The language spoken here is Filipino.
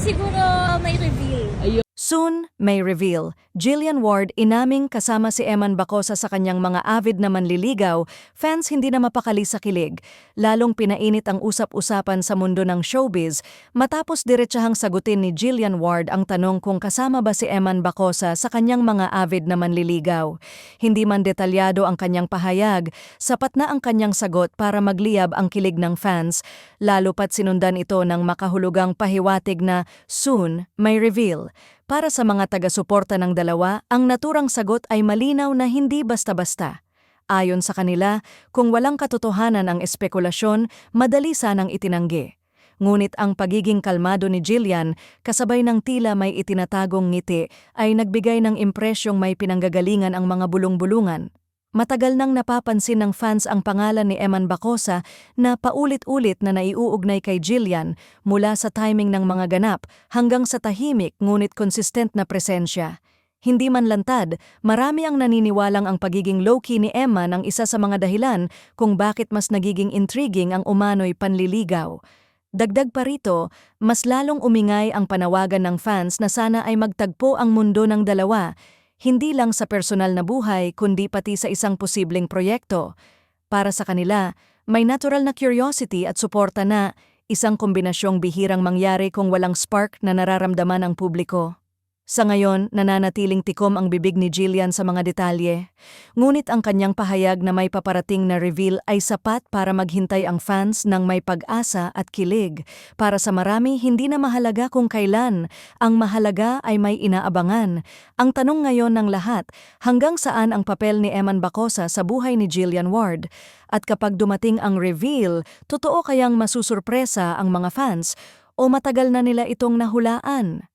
siguro may reveal. Soon, may reveal. Jillian Ward inaming kasama si Eman Bacosa sa kanyang mga avid na manliligaw, fans hindi na mapakali sa kilig. Lalong pinainit ang usap-usapan sa mundo ng showbiz matapos diretsahang sagutin ni Jillian Ward ang tanong kung kasama ba si Eman Bacosa sa kanyang mga avid na manliligaw. Hindi man detalyado ang kanyang pahayag, sapat na ang kanyang sagot para magliyab ang kilig ng fans, lalo pat sinundan ito ng makahulugang pahiwatig na soon, may reveal. Para sa mga taga-suporta ng dalawa, ang naturang sagot ay malinaw na hindi basta-basta. Ayon sa kanila, kung walang katotohanan ang espekulasyon, madali sanang itinanggi. Ngunit ang pagiging kalmado ni Jillian, kasabay ng tila may itinatagong ngiti, ay nagbigay ng impresyong may pinanggagalingan ang mga bulong-bulungan. Matagal nang napapansin ng fans ang pangalan ni Eman Bacosa na paulit-ulit na naiuugnay kay Jillian mula sa timing ng mga ganap hanggang sa tahimik ngunit konsistent na presensya. Hindi man lantad, marami ang naniniwalang ang pagiging low-key ni Eman ang isa sa mga dahilan kung bakit mas nagiging intriguing ang umano'y panliligaw. Dagdag pa rito, mas lalong umingay ang panawagan ng fans na sana ay magtagpo ang mundo ng dalawa, hindi lang sa personal na buhay kundi pati sa isang posibleng proyekto. Para sa kanila, may natural na curiosity at suporta na isang kombinasyong bihirang mangyari kung walang spark na nararamdaman ang publiko. Sa ngayon, nananatiling tikom ang bibig ni Jillian sa mga detalye. Ngunit ang kanyang pahayag na may paparating na reveal ay sapat para maghintay ang fans ng may pag-asa at kilig. Para sa marami, hindi na mahalaga kung kailan. Ang mahalaga ay may inaabangan. Ang tanong ngayon ng lahat, hanggang saan ang papel ni Eman Bacosa sa buhay ni Jillian Ward? At kapag dumating ang reveal, totoo kayang masusurpresa ang mga fans o matagal na nila itong nahulaan?